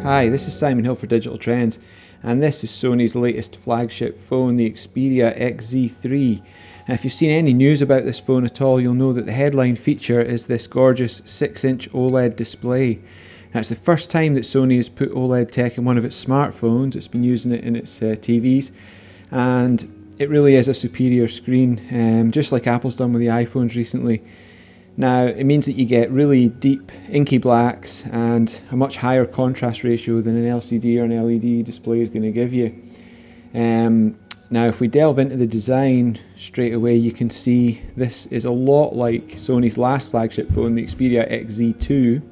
Hi, this is Simon Hill for Digital Trends, and this is Sony's latest flagship phone, the Xperia XZ3. Now, if you've seen any news about this phone at all, you'll know that the headline feature is this gorgeous 6-inch OLED display. Now, it's the first time that Sony has put OLED tech in one of its smartphones. It's been using it in its TVs, and it really is a superior screen, just like Apple's done with the iPhones recently. Now, it means that you get really deep inky blacks and a much higher contrast ratio than an LCD or an LED display is going to give you. Now, if we delve into the design straight away, you can see this is a lot like Sony's last flagship phone, the Xperia XZ3,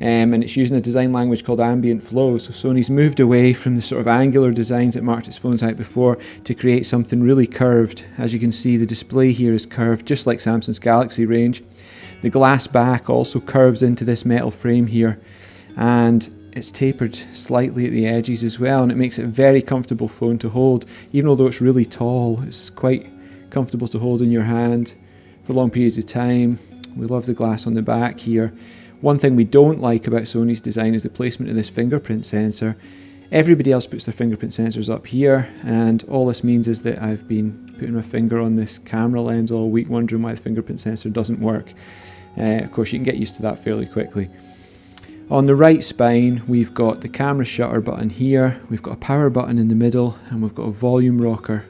and it's using a design language called ambient flow. So Sony's moved away from the sort of angular designs that marked its phones out before to create something really curved. As you can see, the display here is curved, just like Samsung's Galaxy range. The glass back also curves into this metal frame here, and it's tapered slightly at the edges as well, and it makes it a very comfortable phone to hold. Even although it's really tall, it's quite comfortable to hold in your hand for long periods of time. We love the glass on the back here. One thing we don't like about Sony's design is the placement of this fingerprint sensor. Everybody else puts their fingerprint sensors up here, and all this means is that I've been putting my finger on this camera lens all week wondering why the fingerprint sensor doesn't work. Of course, you can get used to that fairly quickly. On the right spine, we've got the camera shutter button here, we've got a power button in the middle, and we've got a volume rocker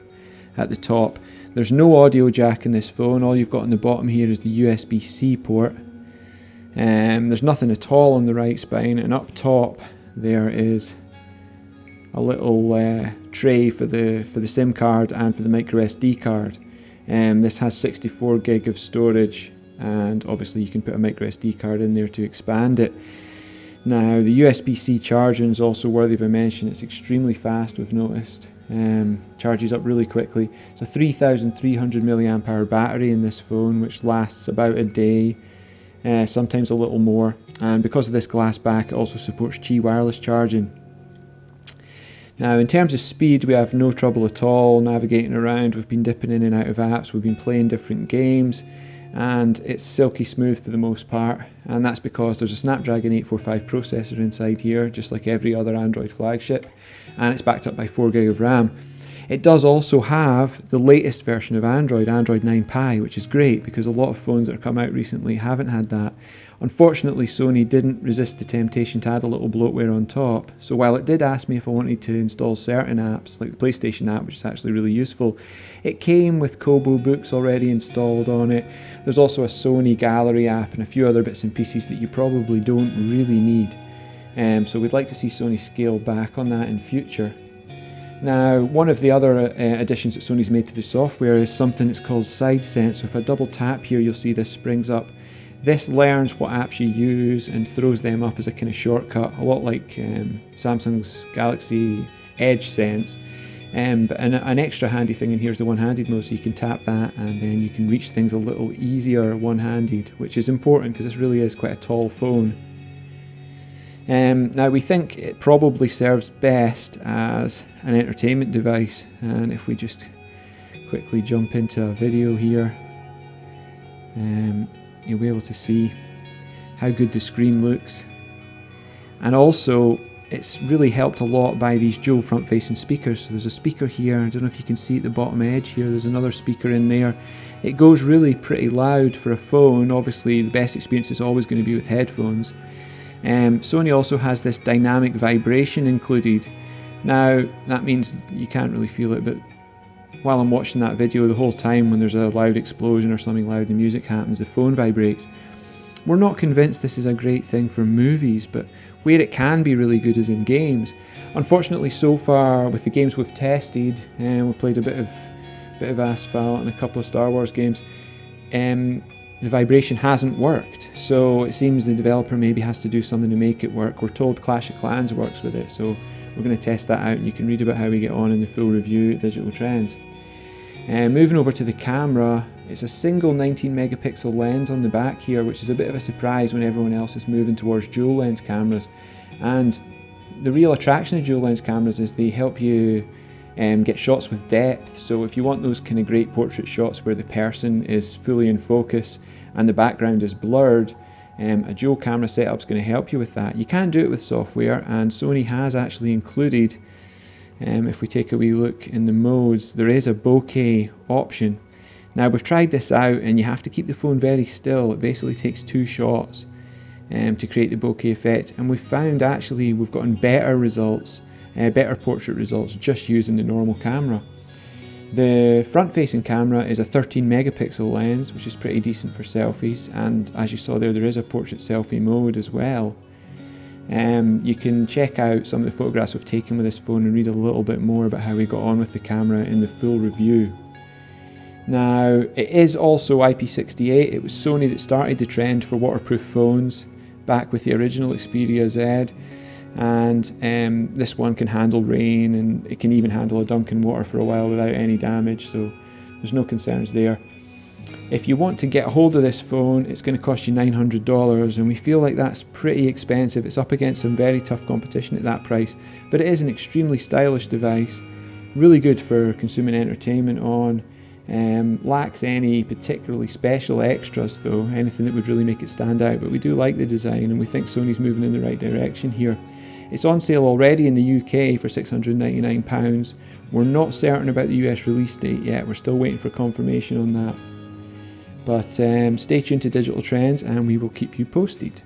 at the top. There's no audio jack in this phone. All you've got on the bottom here is the USB-C port. There's nothing at all on the right spine, and up top there is a little tray for the SIM card and for the micro SD card. This has 64 gig of storage, and obviously you can put a micro SD card in there to expand it. Now, the USB-C charging is also worthy of a mention. It's extremely fast, we've noticed. Charges up really quickly. It's a 3,300 milliamp hour battery in this phone, which lasts about a day, sometimes a little more. And because of this glass back, it also supports Qi wireless charging. Now, in terms of speed, we have no trouble at all navigating around. We've been dipping in and out of apps, we've been playing different games, and it's silky smooth for the most part, and that's because there's a Snapdragon 845 processor inside here, just like every other Android flagship, and it's backed up by 4 gig of RAM. It does also have the latest version of Android 9 Pie, which is great because a lot of phones that have come out recently haven't had that. Unfortunately, Sony didn't resist the temptation to add a little bloatware on top, so while it did ask me if I wanted to install certain apps, like the PlayStation app, which is actually really useful, it came with Kobo books already installed on it. There's also a Sony Gallery app and a few other bits and pieces that you probably don't really need. So we'd like to see Sony scale back on that in future. Now, one of the other additions that Sony's made to the software is something that's called Side Sense. So if I double tap here, you'll see this springs up. This learns what apps you use and throws them up as a kind of shortcut, a lot like Samsung's Galaxy Edge Sense. But an extra handy thing in here is the one-handed mode, so you can tap that and then you can reach things a little easier one-handed, which is important because this really is quite a tall phone. Now, we think it probably serves best as an entertainment device, and if we just quickly jump into a video here, you'll be able to see how good the screen looks. And also, it's really helped a lot by these dual front-facing speakers. So there's a speaker here, I don't know if you can see at the bottom edge here, there's another speaker in there. It goes really pretty loud for a phone. Obviously, the best experience is always going to be with headphones. Sony also has this dynamic vibration included. Now, that means you can't really feel it, but while I'm watching that video, the whole time when there's a loud explosion or something loud and music happens, the phone vibrates. We're not convinced this is a great thing for movies, but where it can be really good is in games. Unfortunately, so far with the games we've tested, we've played a bit of Asphalt and a couple of Star Wars games, the vibration hasn't worked, so it seems the developer maybe has to do something to make it work. We're told Clash of Clans works with it, so we're going to test that out, and you can read about how we get on in the full review at Digital Trends. Moving over to the camera, it's a single 19 megapixel lens on the back here, which is a bit of a surprise when everyone else is moving towards dual lens cameras. And the real attraction of dual lens cameras is they help you get shots with depth. So if you want those kind of great portrait shots where the person is fully in focus and the background is blurred, a dual camera setup is going to help you with that. You can do it with software, and Sony has actually included, if we take a wee look in the modes, there is a bokeh option. Now we've tried this out and you have to keep the phone very still. It basically takes 2 shots to create the bokeh effect, and we've found actually we've gotten better results, better portrait results just using the normal camera. The front facing camera is a 13 megapixel lens, which is pretty decent for selfies, and as you saw there is a portrait selfie mode as well. You can check out some of the photographs we've taken with this phone and read a little bit more about how we got on with the camera in the full review. Now, it is also IP68. It was Sony that started the trend for waterproof phones back with the original Xperia Z, and this one can handle rain, and it can even handle a dunk in water for a while without any damage, so there's no concerns there. If you want to get a hold of this phone, it's going to cost you $900, and we feel like that's pretty expensive. It's up against some very tough competition at that price, but it is an extremely stylish device, really good for consuming entertainment on. Lacks any particularly special extras though, anything that would really make it stand out, but we do like the design and we think Sony's moving in the right direction here. It's on sale already in the UK for £699. We're not certain about the US release date yet, we're still waiting for confirmation on that. But stay tuned to Digital Trends and we will keep you posted.